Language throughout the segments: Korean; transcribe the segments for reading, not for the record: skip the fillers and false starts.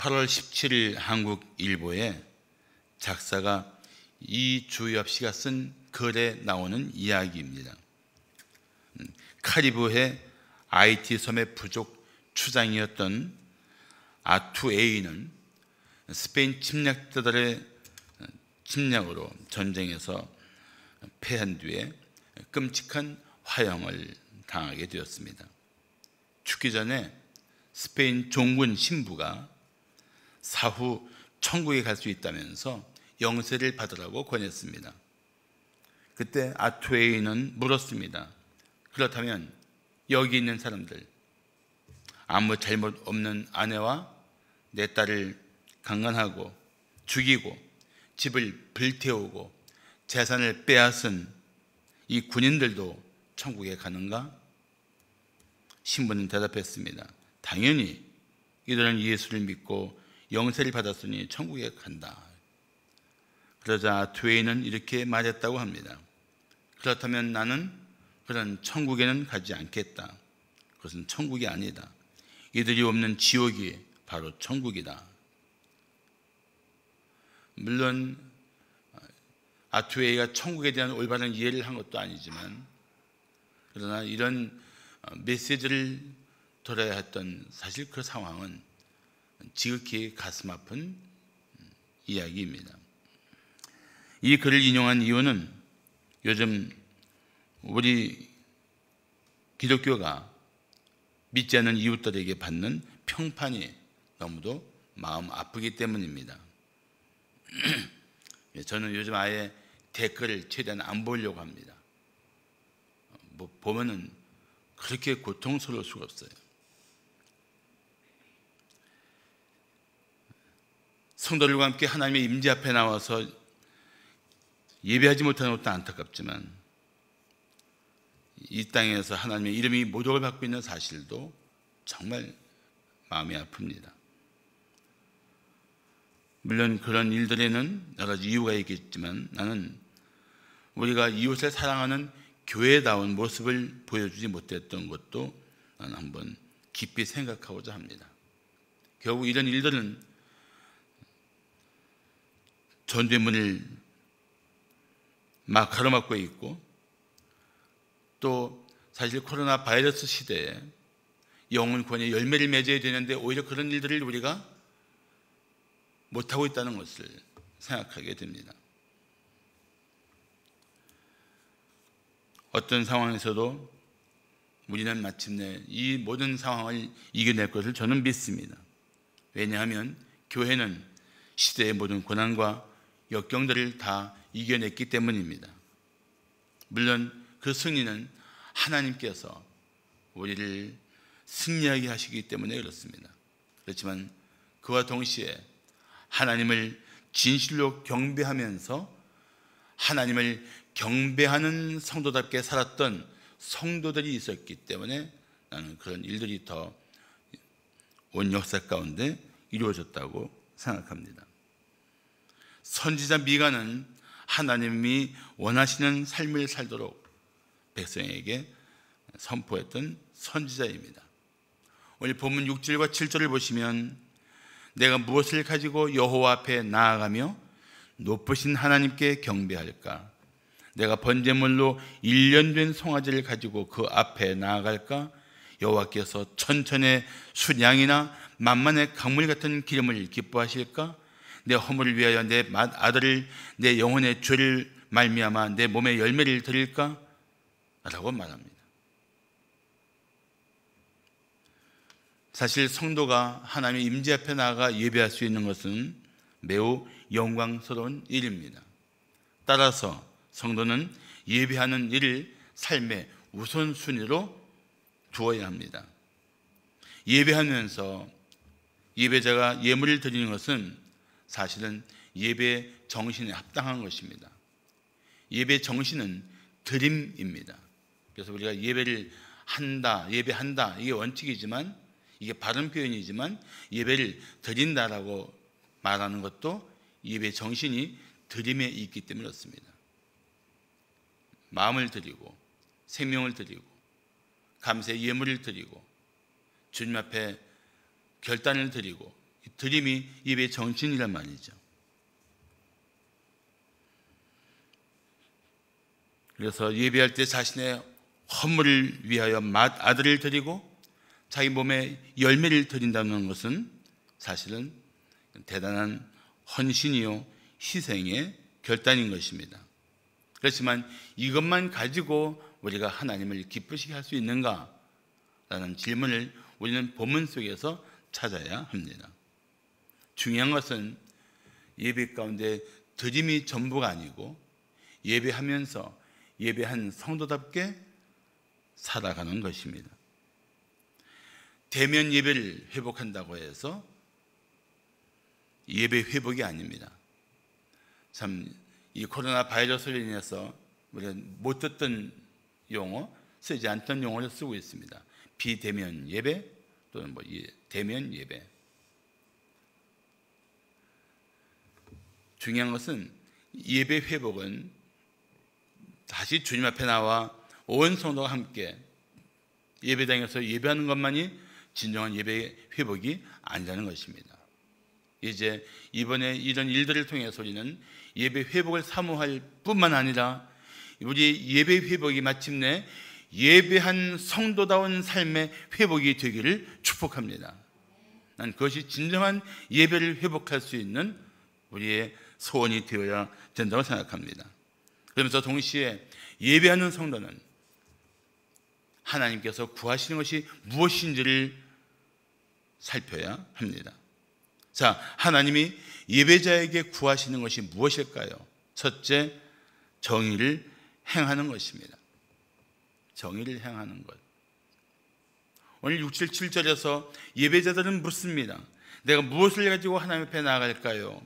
8월 17일 한국일보에 작사가 이주엽 씨가 쓴 글에 나오는 이야기입니다. 카리브해 IT 섬의 부족 추장이었던 아투에이는 스페인 침략자들의 침략으로 전쟁에서 패한 뒤에 끔찍한 화형을 당하게 되었습니다. 죽기 전에 스페인 종군 신부가 사후 천국에 갈 수 있다면서 영세를 받으라고 권했습니다. 그때 아투에이는 물었습니다. 그렇다면 여기 있는 사람들, 아무 잘못 없는 아내와 내 딸을 강간하고 죽이고 집을 불태우고 재산을 빼앗은 이 군인들도 천국에 가는가? 신부는 대답했습니다. 당연히 이들은 예수를 믿고 영세를 받았으니 천국에 간다. 그러자 아투에이는 이렇게 말했다고 합니다. 그렇다면 나는 그런 천국에는 가지 않겠다. 그것은 천국이 아니다. 이들이 없는 지옥이 바로 천국이다. 물론 아투에이가 천국에 대한 올바른 이해를 한 것도 아니지만, 그러나 이런 메시지를 들어야 했던 사실 그 상황은 지극히 가슴 아픈 이야기입니다. 이 글을 인용한 이유는 요즘 우리 기독교가 믿지 않는 이웃들에게 받는 평판이 너무도 마음 아프기 때문입니다. 저는 요즘 아예 댓글을 최대한 안 보려고 합니다. 보면은 그렇게 고통스러울 수가 없어요. 성도들과 함께 하나님의 임재 앞에 나와서 예배하지 못하는 것도 안타깝지만, 이 땅에서 하나님의 이름이 모독을 받고 있는 사실도 정말 마음이 아픕니다. 물론 그런 일들에는 여러 가지 이유가 있겠지만, 나는 우리가 이웃을 사랑하는 교회다운 모습을 보여주지 못했던 것도 나는 한번 깊이 생각하고자 합니다. 결국 이런 일들은 전대문을 막 가로막고 있고, 또 사실 코로나 바이러스 시대에 영혼 구원의 열매를 맺어야 되는데 오히려 그런 일들을 우리가 못하고 있다는 것을 생각하게 됩니다. 어떤 상황에서도 우리는 마침내 이 모든 상황을 이겨낼 것을 저는 믿습니다. 왜냐하면 교회는 시대의 모든 고난과 역경들을 다 이겨냈기 때문입니다. 물론 그 승리는 하나님께서 우리를 승리하게 하시기 때문에 그렇습니다. 그렇지만 그와 동시에 하나님을 진실로 경배하면서 하나님을 경배하는 성도답게 살았던 성도들이 있었기 때문에 나는 그런 일들이 더 온 역사 가운데 이루어졌다고 생각합니다. 선지자 미가는 하나님이 원하시는 삶을 살도록 백성에게 선포했던 선지자입니다. 오늘 본문 6절과 7절을 보시면, 내가 무엇을 가지고 여호와 앞에 나아가며 높으신 하나님께 경배할까? 내가 번제물로 1년 된 송아지를 가지고 그 앞에 나아갈까? 여호와께서 천천의 순양이나 만만의 강물 같은 기름을 기뻐하실까? 내 허물을 위하여 내 아들을, 내 영혼의 죄를 말미암아 내 몸의 열매를 드릴까? 라고 말합니다. 사실 성도가 하나님의 임재 앞에 나아가 예배할 수 있는 것은 매우 영광스러운 일입니다. 따라서 성도는 예배하는 일을 삶의 우선순위로 두어야 합니다. 예배하면서 예배자가 예물을 드리는 것은 사실은 예배 정신에 합당한 것입니다. 예배 정신은 드림입니다. 그래서 우리가 예배를 한다, 예배한다, 이게 원칙이지만, 이게 바른 표현이지만, 예배를 드린다라고 말하는 것도 예배 정신이 드림에 있기 때문에 그렇습니다. 마음을 드리고 생명을 드리고 감사의 예물을 드리고 주님 앞에 결단을 드리고 드림이 예배의 정신이란 말이죠. 그래서 예배할 때 자신의 허물을 위하여 맏아들을 드리고 자기 몸에 열매를 드린다는 것은 사실은 대단한 헌신이요 희생의 결단인 것입니다. 그렇지만 이것만 가지고 우리가 하나님을 기쁘시게 할 수 있는가? 라는 질문을 우리는 본문 속에서 찾아야 합니다. 중요한 것은 예배 가운데 드림이 전부가 아니고 예배하면서 예배한 성도답게 살아가는 것입니다. 대면 예배를 회복한다고 해서 예배 회복이 아닙니다. 참 이 코로나 바이러스로 인해서 우리가 못 듣던 용어, 쓰지 않던 용어를 쓰고 있습니다. 비대면 예배 또는 대면 예배. 중요한 것은 예배 회복은 다시 주님 앞에 나와 온 성도가 함께 예배당에서 예배하는 것만이 진정한 예배 회복이 아니라는 것입니다. 이제 이번에 이런 일들을 통해서 우리는 예배 회복을 사모할 뿐만 아니라 우리 예배 회복이 마침내 예배한 성도다운 삶의 회복이 되기를 축복합니다. 난 그것이 진정한 예배를 회복할 수 있는 우리의 소원이 되어야 된다고 생각합니다. 그러면서 동시에 예배하는 성도는 하나님께서 구하시는 것이 무엇인지를 살펴야 합니다. 자, 하나님이 예배자에게 구하시는 것이 무엇일까요? 첫째, 정의를 행하는 것입니다. 정의를 행하는 것. 오늘 6, 7절에서 예배자들은 묻습니다. 내가 무엇을 가지고 하나님 앞에 나아갈까요?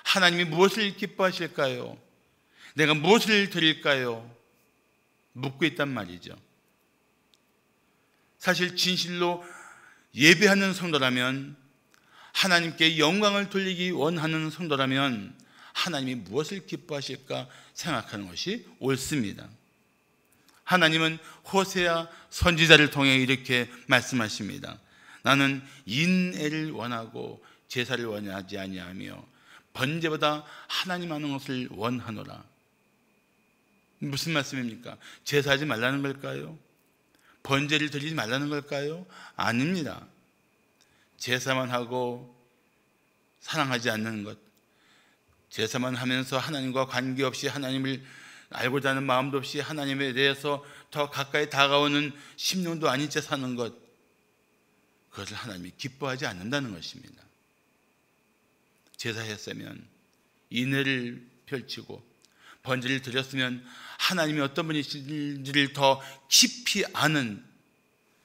하나님이 무엇을 기뻐하실까요? 내가 무엇을 드릴까요? 묻고 있단 말이죠. 사실 진실로 예배하는 성도라면, 하나님께 영광을 돌리기 원하는 성도라면 하나님이 무엇을 기뻐하실까 생각하는 것이 옳습니다. 하나님은 호세아 선지자를 통해 이렇게 말씀하십니다. 나는 인애를 원하고 제사를 원하지 아니하며 번제보다 하나님 하는 것을 원하노라. 무슨 말씀입니까? 제사하지 말라는 걸까요? 번제를 드리지 말라는 걸까요? 아닙니다. 제사만 하고 사랑하지 않는 것, 제사만 하면서 하나님과 관계없이 하나님을 알고자 하는 마음도 없이 하나님에 대해서 더 가까이 다가오는 심령도 아닌 채 사는 것, 그것을 하나님이 기뻐하지 않는다는 것입니다. 제사했으면 인애를 펼치고 번제를 드렸으면 하나님이 어떤 분이신지를 더 깊이 아는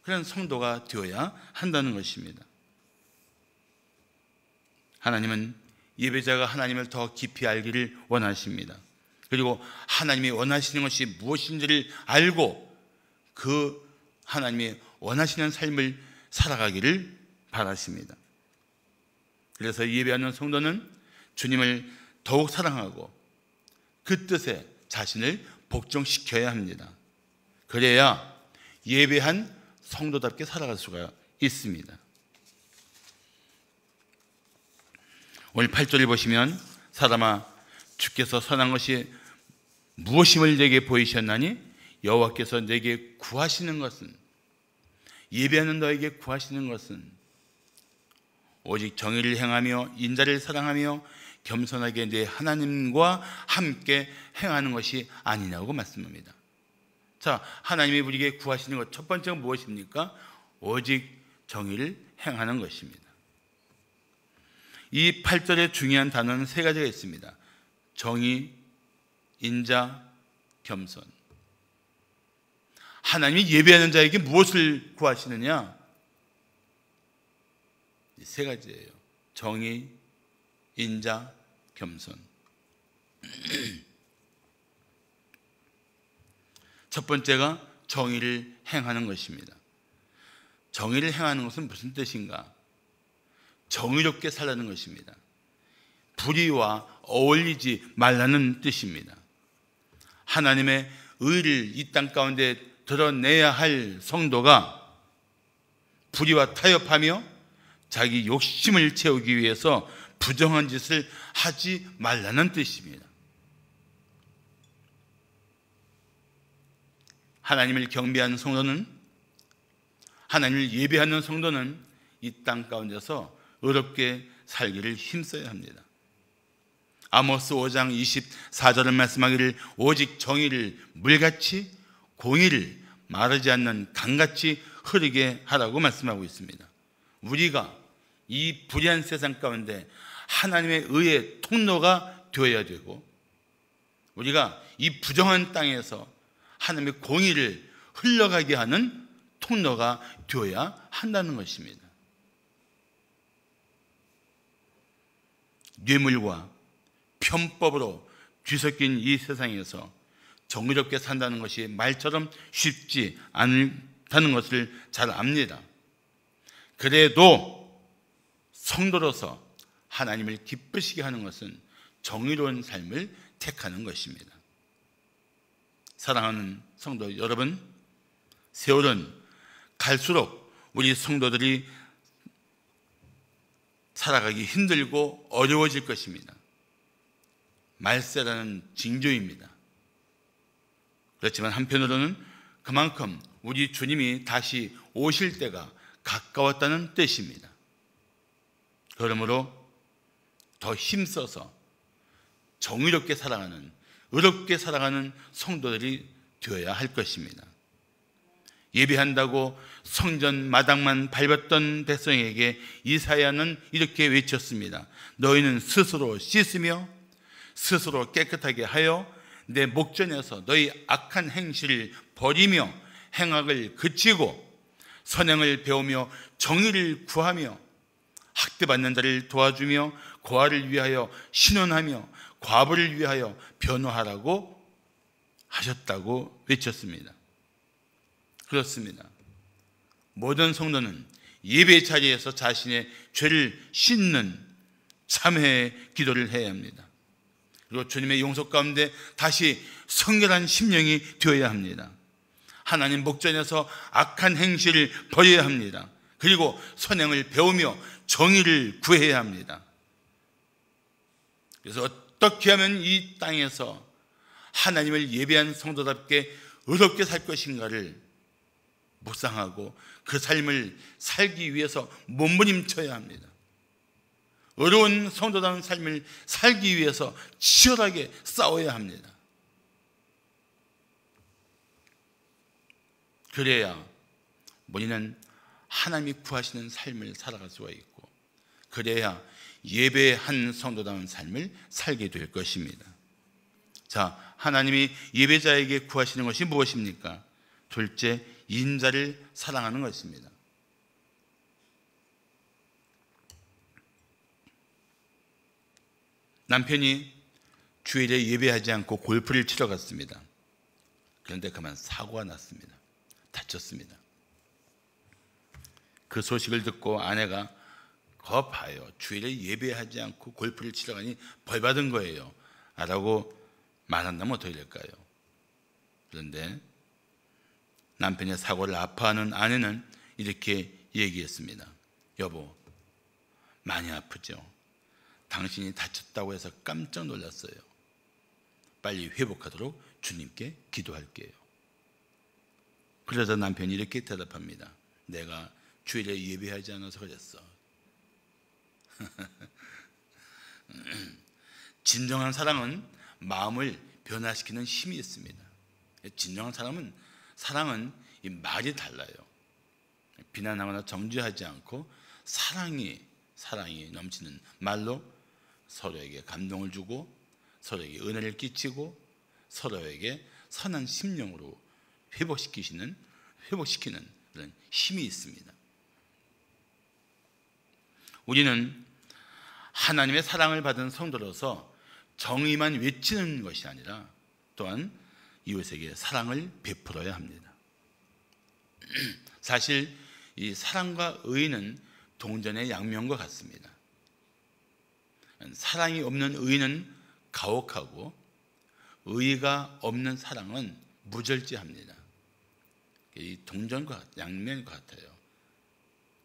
그런 성도가 되어야 한다는 것입니다. 하나님은 예배자가 하나님을 더 깊이 알기를 원하십니다. 그리고 하나님이 원하시는 것이 무엇인지를 알고 그 하나님이 원하시는 삶을 살아가기를 바라십니다. 그래서 예배하는 성도는 주님을 더욱 사랑하고 그 뜻에 자신을 복종시켜야 합니다. 그래야 예배한 성도답게 살아갈 수가 있습니다. 오늘 8절을 보시면 사람아 주께서 선한 것이 무엇임을 내게 보이셨나니 여호와께서 내게 구하시는 것은, 예배하는 너에게 구하시는 것은 오직 정의를 행하며 인자를 사랑하며 겸손하게 내 하나님과 함께 행하는 것이 아니냐고 말씀합니다. 자, 하나님이 우리에게 구하시는 것 첫 번째가 무엇입니까? 오직 정의를 행하는 것입니다. 이 8절에 중요한 단어는 세 가지가 있습니다. 정의, 인자, 겸손. 하나님이 예배하는 자에게 무엇을 구하시느냐? 이 세 가지예요. 정의, 인자, 겸손. 첫 번째가 정의를 행하는 것입니다. 정의를 행하는 것은 무슨 뜻인가? 정의롭게 살라는 것입니다. 불의와 어울리지 말라는 뜻입니다. 하나님의 의를 이 땅 가운데 드러내야 할 성도가 불의와 타협하며 자기 욕심을 채우기 위해서 부정한 짓을 하지 말라는 뜻입니다. 하나님을 경배하는 성도는, 하나님을 예배하는 성도는 이 땅 가운데서 의롭게 살기를 힘써야 합니다. 아모스 5장 24절을 말씀하기를 오직 정의를 물같이 공의를 마르지 않는 강같이 흐르게 하라고 말씀하고 있습니다. 우리가 이 불의한 세상 가운데 하나님의 의의 통로가 되어야 되고, 우리가 이 부정한 땅에서 하나님의 공의를 흘러가게 하는 통로가 되어야 한다는 것입니다. 뇌물과 편법으로 뒤섞인 이 세상에서 정의롭게 산다는 것이 말처럼 쉽지 않다는 것을 잘 압니다. 그래도 성도로서 하나님을 기쁘시게 하는 것은 정의로운 삶을 택하는 것입니다. 사랑하는 성도 여러분, 세월은 갈수록 우리 성도들이 살아가기 힘들고 어려워질 것입니다. 말세라는 징조입니다. 그렇지만 한편으로는 그만큼 우리 주님이 다시 오실 때가 가까웠다는 뜻입니다. 그러므로 더 힘써서 정의롭게 살아가는, 의롭게 살아가는 성도들이 되어야 할 것입니다. 예배한다고 성전 마당만 밟았던 백성에게 이사야는 이렇게 외쳤습니다. 너희는 스스로 씻으며 스스로 깨끗하게 하여 내 목전에서 너희 악한 행실을 버리며 행악을 그치고 선행을 배우며 정의를 구하며 학대받는 자를 도와주며 고아를 위하여 신원하며 과부를 위하여 변호하라고 하셨다고 외쳤습니다. 그렇습니다. 모든 성도는 예배 자리에서 자신의 죄를 씻는 참회의 기도를 해야 합니다. 그리고 주님의 용서 가운데 다시 성결한 심령이 되어야 합니다. 하나님 목전에서 악한 행실을 버려야 합니다. 그리고 선행을 배우며 정의를 구해야 합니다. 그래서 어떻게 하면 이 땅에서 하나님을 예배한 성도답게 의롭게 살 것인가를 묵상하고 그 삶을 살기 위해서 몸부림쳐야 합니다. 어려운 성도다운 삶을 살기 위해서 치열하게 싸워야 합니다. 그래야 우리는 하나님이 구하시는 삶을 살아갈 수가 있고, 그래야 예배한 성도다운 삶을 살게 될 것입니다. 자, 하나님이 예배자에게 구하시는 것이 무엇입니까? 둘째, 인자를 사랑하는 것입니다. 남편이 주일에 예배하지 않고 골프를 치러 갔습니다. 그런데 그만 사고가 났습니다. 다쳤습니다. 그 소식을 듣고 아내가 거 봐요, 주일에 예배하지 않고 골프를 치러 가니 벌 받은 거예요 라고 말한다면 어떻게 될까요? 그런데 남편의 사고를 아파하는 아내는 이렇게 얘기했습니다. 여보, 많이 아프죠? 당신이 다쳤다고 해서 깜짝 놀랐어요. 빨리 회복하도록 주님께 기도할게요. 그래서 남편이 이렇게 대답합니다. 내가 주일에 예배하지 않아서 그랬어. 진정한 사랑은 마음을 변화시키는 힘이 있습니다. 진정한 사랑은 이 말이 달라요. 비난하거나 정죄하지 않고 사랑이 넘치는 말로 서로에게 감동을 주고 서로에게 은혜를 끼치고 서로에게 선한 심령으로 회복시키는 그런 힘이 있습니다. 우리는 하나님의 사랑을 받은 성도로서 정의만 외치는 것이 아니라 또한 이웃에게 사랑을 베풀어야 합니다. 사실 이 사랑과 의는 동전의 양면과 같습니다. 사랑이 없는 의는 가혹하고 의가 없는 사랑은 무절제합니다. 이 동전과 양면과 같아요.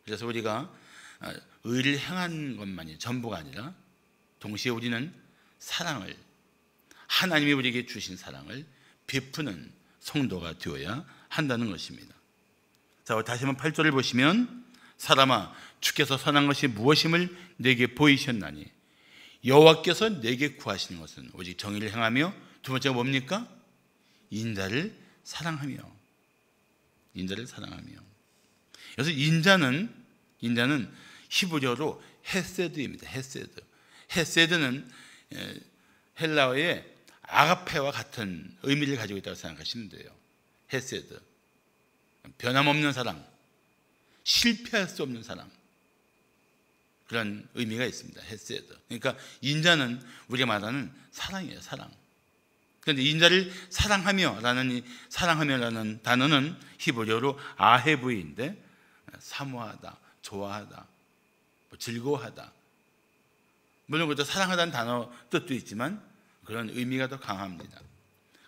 그래서 우리가 의를 행한 것만이 전부가 아니라 동시에 우리는 사랑을, 하나님이 우리에게 주신 사랑을 베푸는 성도가 되어야 한다는 것입니다. 자, 다시 한번 8절을 보시면 사람아 주께서 선한 것이 무엇임을 내게 보이셨나니 여호와께서 내게 구하시는 것은 오직 정의를 행하며, 두 번째가 뭡니까? 인자를 사랑하며. 인자를 사랑하며. 그래서 인자는 히브리어로 헤세드입니다. 헤세드. 헤세드는 헬라어의 아가페와 같은 의미를 가지고 있다고 생각하시면 돼요. 헤세드. 변함없는 사랑, 실패할 수 없는 사랑, 그런 의미가 있습니다. 헤세드. 그러니까 인자는 우리가 말하는 사랑이에요. 사랑. 그런데 인자를 사랑하며라는 단어는 히브리어로 아헤브인데 사모하다, 좋아하다, 즐거워하다. 물론 그것도 사랑하다는 단어 뜻도 있지만 그런 의미가 더 강합니다.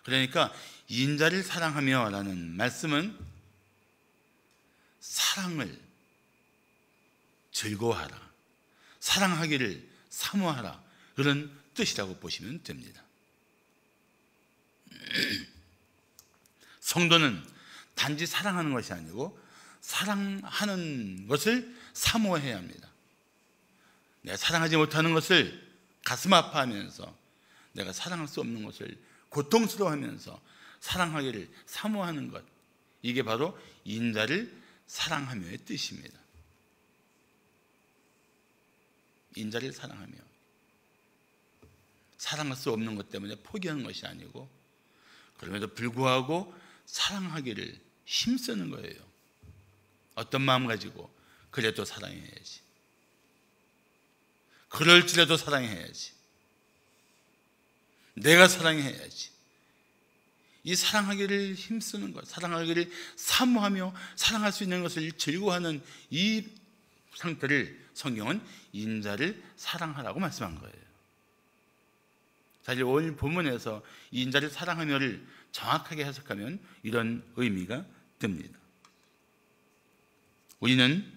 그러니까 인자를 사랑하며라는 말씀은 사랑을 즐거워하라, 사랑하기를 사모하라, 그런 뜻이라고 보시면 됩니다. 성도는 단지 사랑하는 것이 아니고 사랑하는 것을 사모해야 합니다. 내가 사랑하지 못하는 것을 가슴 아파하면서, 내가 사랑할 수 없는 것을 고통스러워하면서 사랑하기를 사모하는 것, 이게 바로 인자를 사랑하며의 뜻입니다. 인자를 사랑하며, 사랑할 수 없는 것 때문에 포기하는 것이 아니고 그럼에도 불구하고 사랑하기를 힘쓰는 거예요. 어떤 마음 가지고? 그래도 사랑해야지, 그럴지라도 사랑해야지, 내가 사랑해야지. 이 사랑하기를 힘쓰는 것, 사랑하기를 사모하며 사랑할 수 있는 것을 즐거워하는 이 상태를 성경은 인자를 사랑하라고 말씀한 거예요. 사실 오늘 본문에서 인자를 사랑하며를 정확하게 해석하면 이런 의미가 듭니다. 우리는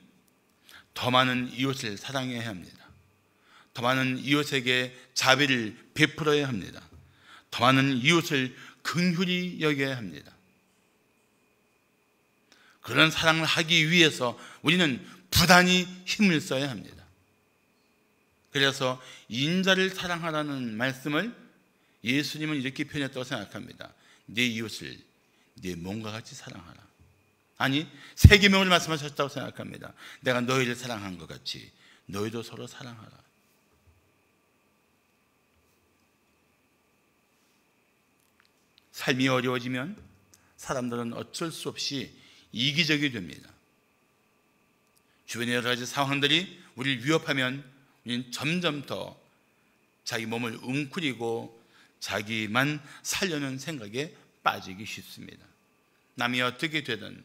더 많은 이웃을 사랑해야 합니다. 더 많은 이웃에게 자비를 베풀어야 합니다. 더 많은 이웃을 긍휼히 여겨야 합니다. 그런 사랑을 하기 위해서 우리는 부단히 힘을 써야 합니다. 그래서 인자를 사랑하라는 말씀을 예수님은 이렇게 표현했다고 생각합니다. 내 이웃을 내 몸과 같이 사랑하라. 아니, 세 계명을 말씀하셨다고 생각합니다. 내가 너희를 사랑한 것 같이 너희도 서로 사랑하라. 삶이 어려워지면 사람들은 어쩔 수 없이 이기적이 됩니다. 주변의 여러 가지 상황들이 우리를 위협하면 우리는 점점 더 자기 몸을 웅크리고 자기만 살려는 생각에 빠지기 쉽습니다. 남이 어떻게 되든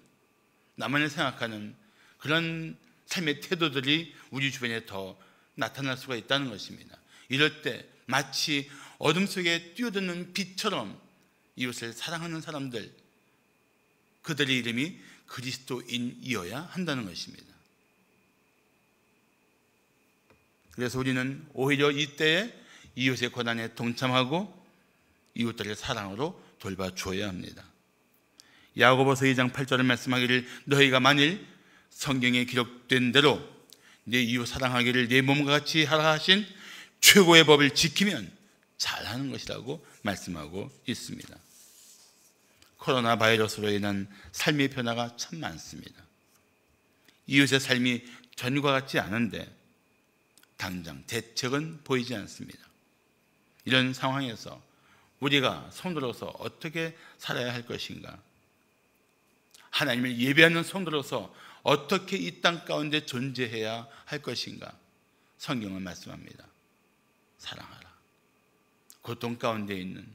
나만을 생각하는 그런 삶의 태도들이 우리 주변에 더 나타날 수가 있다는 것입니다. 이럴 때 마치 어둠 속에 뛰어드는 빛처럼 이웃을 사랑하는 사람들, 그들의 이름이 그리스도인이어야 한다는 것입니다. 그래서 우리는 오히려 이때에 이웃의 고난에 동참하고 이웃들의 사랑으로 돌봐주어야 합니다. 야고보서 2장 8절을 말씀하기를 너희가 만일 성경에 기록된 대로 내 이웃 사랑하기를 내 몸과 같이 하라 하신 최고의 법을 지키면 잘하는 것이라고 말씀하고 있습니다. 코로나 바이러스로 인한 삶의 변화가 참 많습니다. 이웃의 삶이 전과 같지 않은데 당장 대책은 보이지 않습니다. 이런 상황에서 우리가 손들어서 어떻게 살아야 할 것인가? 하나님을 예배하는 손들어서 어떻게 이 땅 가운데 존재해야 할 것인가? 성경은 말씀합니다. 사랑하라. 고통 가운데 있는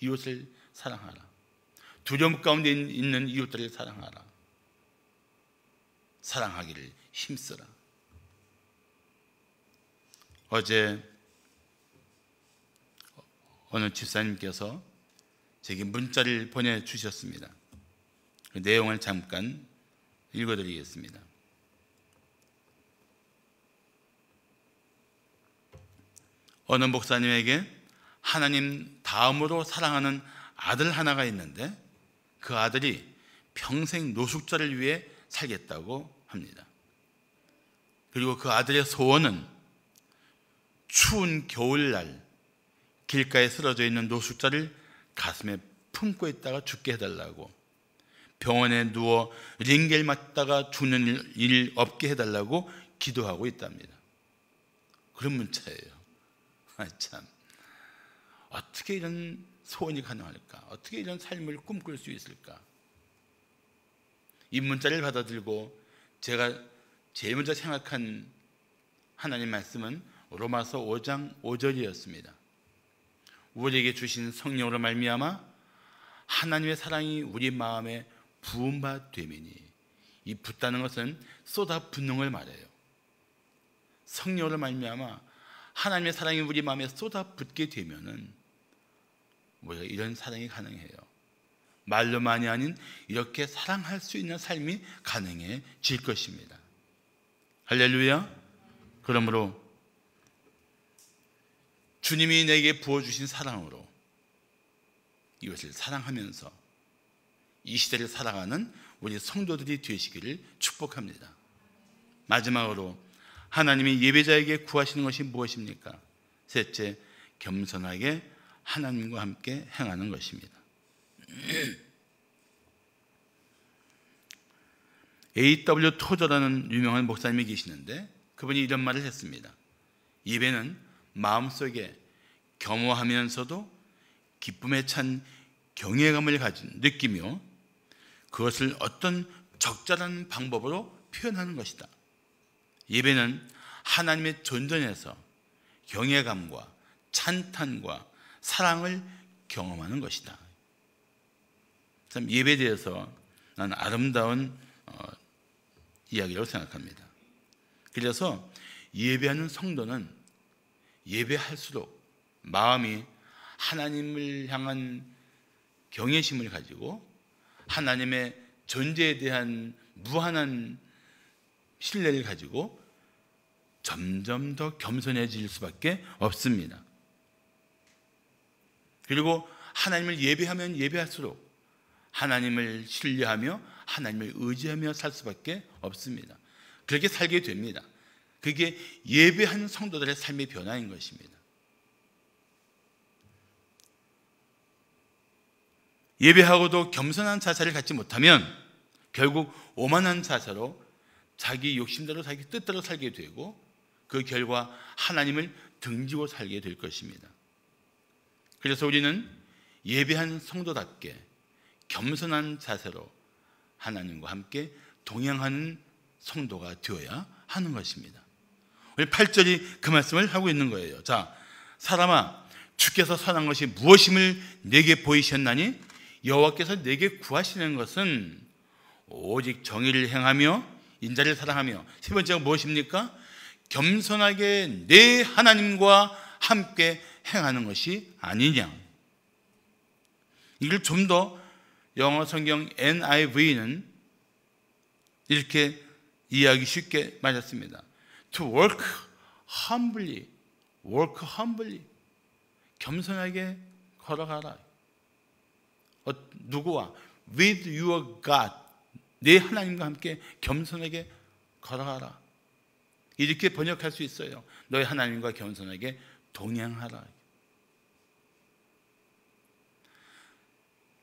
이웃을 사랑하라. 두려움 가운데 있는 이웃들을 사랑하라. 사랑하기를 힘쓰라. 어제 어느 집사님께서 제게 문자를 보내주셨습니다. 그 내용을 잠깐 읽어드리겠습니다. 어느 목사님에게 하나님 다음으로 사랑하는 아들 하나가 있는데 그 아들이 평생 노숙자를 위해 살겠다고 합니다. 그리고 그 아들의 소원은 추운 겨울날 길가에 쓰러져 있는 노숙자를 가슴에 품고 있다가 죽게 해달라고, 병원에 누워 링겔 맞다가 죽는 일 없게 해달라고 기도하고 있답니다. 그런 문자예요. 참, 어떻게 이런 소원이 가능할까? 어떻게 이런 삶을 꿈꿀 수 있을까? 이 문자를 받아들고 제가 제일 먼저 생각한 하나님 말씀은 로마서 5장 5절이었습니다. 우리에게 주신 성령으로 말미암아 하나님의 사랑이 우리 마음에 부은 바 되매니, 이 붓다는 것은 쏟아 붓는 걸 말해요. 성령으로 말미암아 하나님의 사랑이 우리 마음에 쏟아 붓게 되면은 우리가 이런 사랑이 가능해요. 말로만이 아닌 이렇게 사랑할 수 있는 삶이 가능해질 것입니다. 할렐루야. 그러므로 주님이 내게 부어주신 사랑으로 이것을 사랑하면서 이 시대를 살아가는 우리 성도들이 되시기를 축복합니다. 마지막으로 하나님이 예배자에게 구하시는 것이 무엇입니까? 셋째, 겸손하게 하나님과 함께 행하는 것입니다. A.W. 토저라는 유명한 목사님이 계시는데 그분이 이런 말을 했습니다. 예배는 마음속에 겸허하면서도 기쁨에 찬 경외감을 느끼며 그것을 어떤 적절한 방법으로 표현하는 것이다. 예배는 하나님의 존전에서 경외감과 찬탄과 사랑을 경험하는 것이다. 참 예배에 대해서 나는 아름다운 이야기라고 생각합니다. 그래서 예배하는 성도는 예배할수록 마음이 하나님을 향한 경외심을 가지고 하나님의 존재에 대한 무한한 신뢰를 가지고 점점 더 겸손해질 수밖에 없습니다. 그리고 하나님을 예배하면 예배할수록 하나님을 신뢰하며 하나님을 의지하며 살 수밖에 없습니다. 그렇게 살게 됩니다. 그게 예배하는 성도들의 삶의 변화인 것입니다. 예배하고도 겸손한 자세를 갖지 못하면 결국 오만한 자세로 자기 욕심대로 자기 뜻대로 살게 되고 그 결과 하나님을 등지고 살게 될 것입니다. 그래서 우리는 예배한 성도답게 겸손한 자세로 하나님과 함께 동행하는 성도가 되어야 하는 것입니다. 우리 8절이 그 말씀을 하고 있는 거예요. 자, 사람아, 주께서 선한 것이 무엇임을 내게 보이셨나니 여호와께서 내게 구하시는 것은 오직 정의를 행하며 인자를 사랑하며, 세 번째가 무엇입니까? 겸손하게 내 하나님과 함께 행하는 것이 아니냐. 이걸 좀 더 영어 성경 NIV는 이렇게 이해하기 쉽게 말했습니다. To work humbly, work humbly. 겸손하게 걸어가라. 누구와? With your God. 내 하나님과 함께 겸손하게 걸어가라. 이렇게 번역할 수 있어요. 너의 하나님과 겸손하게 동행하라.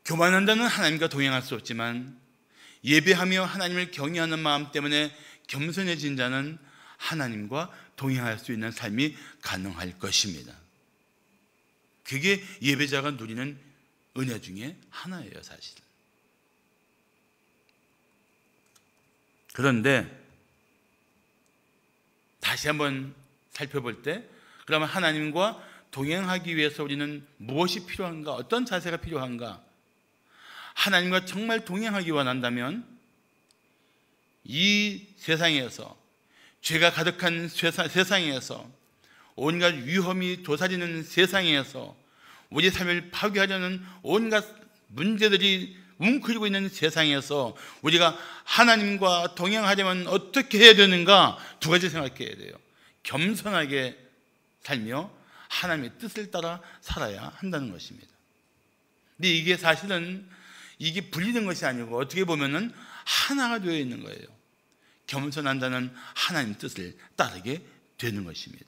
교만한다는 하나님과 동행할 수 없지만 예배하며 하나님을 경외하는 마음 때문에 겸손해진 자는 하나님과 동행할 수 있는 삶이 가능할 것입니다. 그게 예배자가 누리는 은혜 중에 하나예요, 사실. 그런데 다시 한번 살펴볼 때, 그러면 하나님과 동행하기 위해서 우리는 무엇이 필요한가? 어떤 자세가 필요한가? 하나님과 정말 동행하기 원한다면 이 세상에서, 죄가 가득한 세상에서, 온갖 위험이 도사리는 세상에서, 우리 삶을 파괴하려는 온갖 문제들이 웅크리고 있는 세상에서 우리가 하나님과 동행하려면 어떻게 해야 되는가? 두 가지 생각해야 돼요. 겸손하게 살며 하나님의 뜻을 따라 살아야 한다는 것입니다. 근데 이게 사실은 이게 분리된 것이 아니고 어떻게 보면은 하나가 되어 있는 거예요. 겸손한 자는 하나님 뜻을 따르게 되는 것입니다.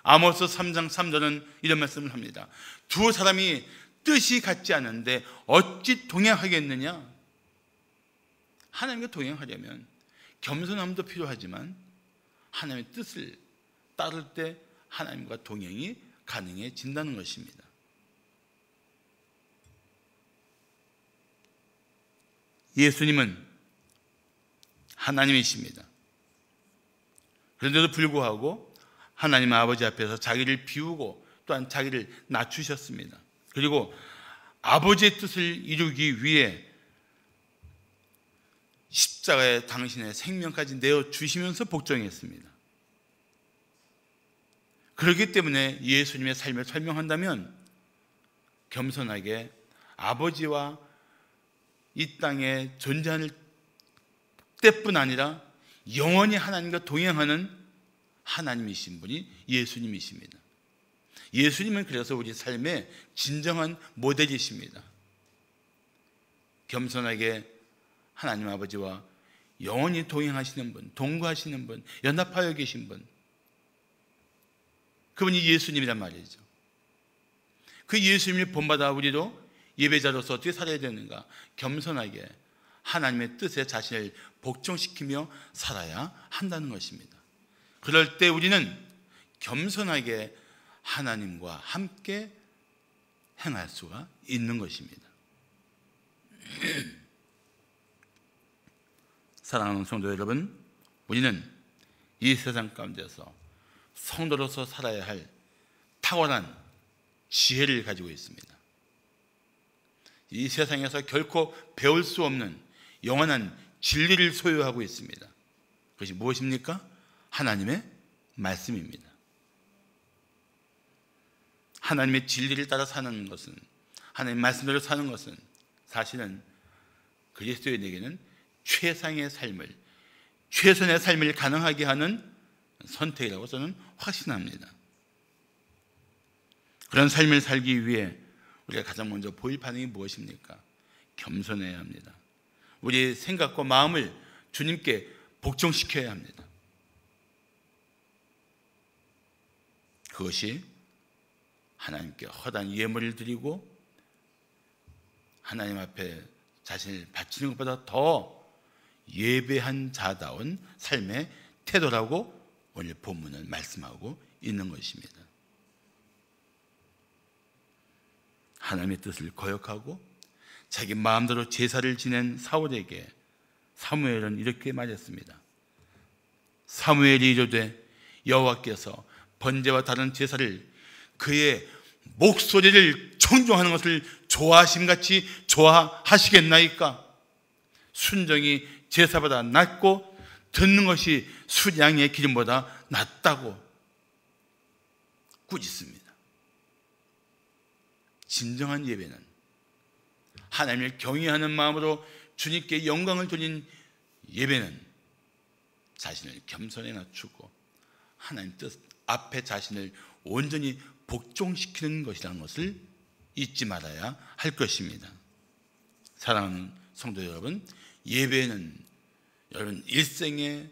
아모스 3장 3절은 이런 말씀을 합니다. 두 사람이 뜻이 같지 않은데 어찌 동행하겠느냐? 하나님과 동행하려면 겸손함도 필요하지만 하나님의 뜻을 따를 때 하나님과 동행이 가능해진다는 것입니다. 예수님은 하나님이십니다. 그런데도 불구하고 하나님 아버지 앞에서 자기를 비우고 또한 자기를 낮추셨습니다. 그리고 아버지의 뜻을 이루기 위해 십자가에 당신의 생명까지 내어주시면서 복종했습니다. 그렇기 때문에 예수님의 삶을 설명한다면 겸손하게 아버지와 이 땅에 존재할 때뿐 아니라 영원히 하나님과 동행하는 하나님이신 분이 예수님이십니다. 예수님은 그래서 우리 삶의 진정한 모델이십니다. 겸손하게 하나님 아버지와 영원히 동행하시는 분, 동거하시는 분, 연합하여 계신 분, 그분이 예수님이란 말이죠. 그 예수님을 본받아 우리도 예배자로서 어떻게 살아야 되는가? 겸손하게 하나님의 뜻에 자신을 복종시키며 살아야 한다는 것입니다. 그럴 때 우리는 겸손하게 하나님과 함께 행할 수가 있는 것입니다. 사랑하는 성도 여러분, 우리는 이 세상 가운데서 성도로서 살아야 할 탁월한 지혜를 가지고 있습니다. 이 세상에서 결코 배울 수 없는 영원한 진리를 소유하고 있습니다. 그것이 무엇입니까? 하나님의 말씀입니다. 하나님의 진리를 따라 사는 것은, 하나님의 말씀대로 사는 것은 사실은 그리스도인에게는 최상의 삶을, 최선의 삶을 가능하게 하는 선택이라고 저는 확신합니다. 그런 삶을 살기 위해 우리가 가장 먼저 보일 반응이 무엇입니까? 겸손해야 합니다. 우리의 생각과 마음을 주님께 복종시켜야 합니다. 그것이 하나님께 허다한 예물을 드리고 하나님 앞에 자신을 바치는 것보다 더 예배한 자다운 삶의 태도라고 오늘 본문은 말씀하고 있는 것입니다. 하나님의 뜻을 거역하고 자기 마음대로 제사를 지낸 사울에게 사무엘은 이렇게 말했습니다. 사무엘이 이르되 여호와께서 번제와 다른 제사를 그의 목소리를 청종하는 것을 좋아하심같이 좋아하시겠나이까? 순종이 제사보다 낫고 듣는 것이 수양의 기름보다 낫다고 꾸짖습니다. 진정한 예배는 하나님을 경외하는 마음으로 주님께 영광을 돌린 예배는 자신을 겸손히 낮추고 하나님 뜻 앞에 자신을 온전히 복종시키는 것이라는 것을 잊지 말아야 할 것입니다. 사랑하는 성도 여러분, 예배는 여러분 일생의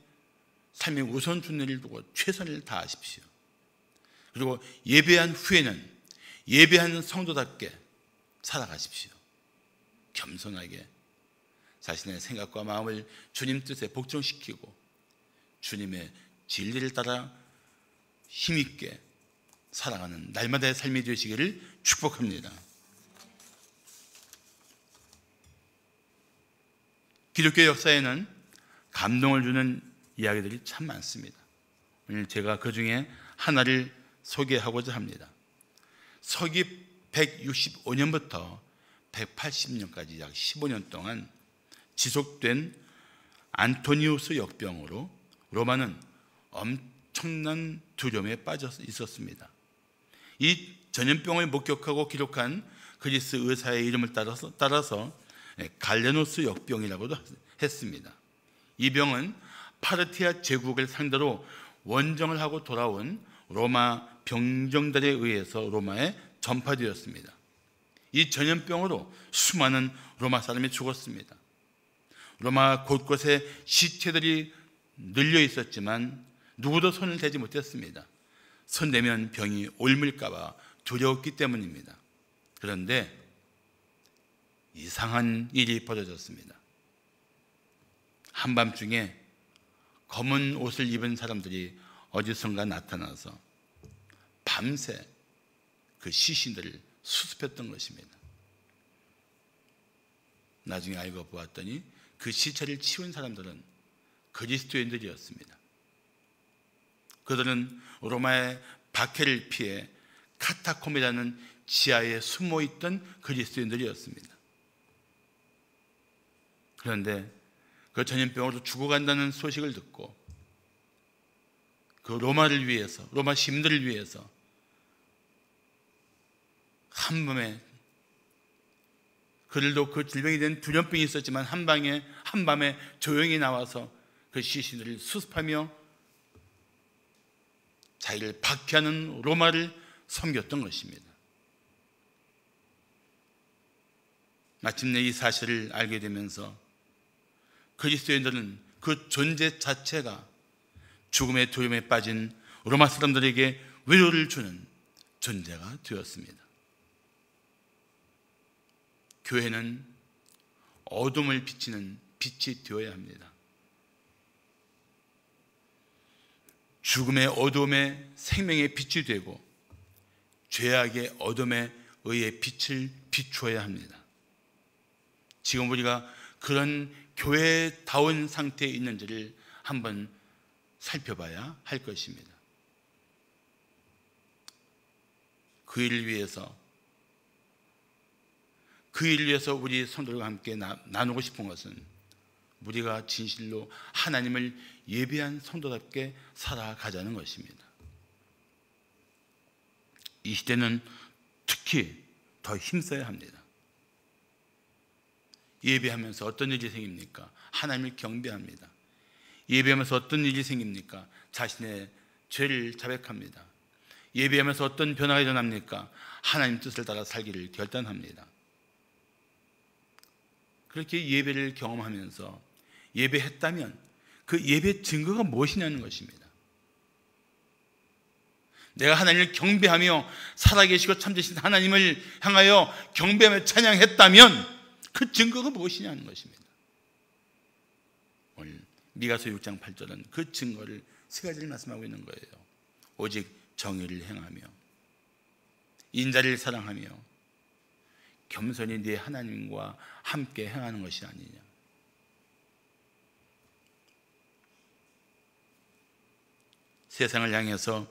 삶의 우선순위를 두고 최선을 다하십시오. 그리고 예배한 후에는 예배하는 성도답게 살아가십시오. 겸손하게 자신의 생각과 마음을 주님 뜻에 복종시키고 주님의 진리를 따라 힘있게 살아가는 날마다의 삶이 되시기를 축복합니다. 기독교 역사에는 감동을 주는 이야기들이 참 많습니다. 오늘 제가 그 중에 하나를 소개하고자 합니다. 서기 165년부터 180년까지 약 15년 동안 지속된 안토니우스 역병으로 로마는 엄청난 두려움에 빠져 있었습니다. 이 전염병을 목격하고 기록한 그리스 의사의 이름을 따라서 갈레노스 역병이라고도 했습니다. 이 병은 파르티아 제국을 상대로 원정을 하고 돌아온 로마 병정들에 의해서 로마에 전파되었습니다. 이 전염병으로 수많은 로마 사람이 죽었습니다. 로마 곳곳에 시체들이 널려 있었지만 누구도 손을 대지 못했습니다. 손대면 병이 옮을까 봐 두려웠기 때문입니다. 그런데 이상한 일이 벌어졌습니다. 한밤중에 검은 옷을 입은 사람들이 어디선가 나타나서 밤새 그 시신들을 수습했던 것입니다. 나중에 알고 보았더니 그 시체를 치운 사람들은 그리스도인들이었습니다. 그들은 로마의 박해를 피해 카타콤이라는 지하에 숨어있던 그리스도인들이었습니다. 그런데 그 전염병으로 죽어간다는 소식을 듣고 그 로마를 위해서, 로마 시민들을 위해서 한밤에, 그들도 그 질병이 된 두려병이 있었지만 한밤에 조용히 나와서 그 시신들을 수습하며 자기를 박해하는 로마를 섬겼던 것입니다. 마침내 이 사실을 알게 되면서 그리스도인들은 그 존재 자체가 죽음의 두려움에 빠진 로마 사람들에게 위로를 주는 존재가 되었습니다. 교회는 어둠을 비치는 빛이 되어야 합니다. 죽음의 어둠에 생명의 빛이 되고 죄악의 어둠에 의해 빛을 비추어야 합니다. 지금 우리가 그런 교회다운 상태에 있는지를 한번 살펴봐야 할 것입니다. 그 일을 위해서 우리 성도들과 함께 나누고 싶은 것은 우리가 진실로 하나님을 예배한 성도답게 살아가자는 것입니다. 이 시대는 특히 더 힘써야 합니다. 예배하면서 어떤 일이 생깁니까? 하나님을 경배합니다. 예배하면서 어떤 일이 생깁니까? 자신의 죄를 자백합니다. 예배하면서 어떤 변화가 일어납니까? 하나님 뜻을 따라 살기를 결단합니다. 그렇게 예배를 경험하면서 예배했다면 그 예배 증거가 무엇이냐는 것입니다. 내가 하나님을 경배하며 살아계시고 참되신 하나님을 향하여 경배하며 찬양했다면 그 증거가 무엇이냐는 것입니다. 오늘 미가서 6장 8절은 그 증거를 세 가지를 말씀하고 있는 거예요. 오직 정의를 행하며 인자를 사랑하며 겸손히 네 하나님과 함께 행하는 것이 아니냐. 세상을 향해서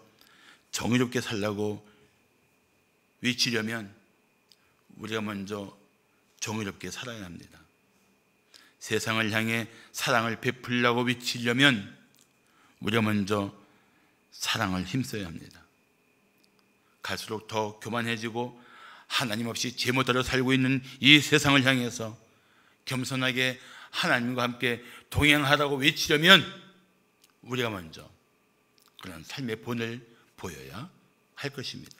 정의롭게 살라고 외치려면 우리가 먼저 정의롭게 살아야 합니다. 세상을 향해 사랑을 베풀려고 외치려면 우리가 먼저 사랑을 힘써야 합니다. 갈수록 더 교만해지고 하나님 없이 제멋대로 살고 있는 이 세상을 향해서 겸손하게 하나님과 함께 동행하라고 외치려면 우리가 먼저 그런 삶의 본을 보여야 할 것입니다.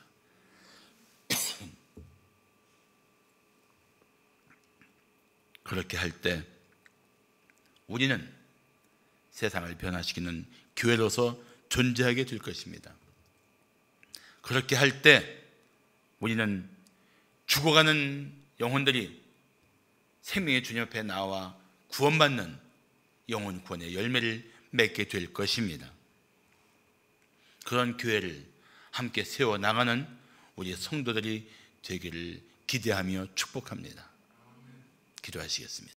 그렇게 할 때 우리는 세상을 변화시키는 교회로서 존재하게 될 것입니다. 그렇게 할 때 우리는 죽어가는 영혼들이 생명의 주님 앞에 나와 구원받는 영혼 구원의 열매를 맺게 될 것입니다. 그런 교회를 함께 세워나가는 우리 성도들이 되기를 기대하며 축복합니다. 기도하시겠습니다.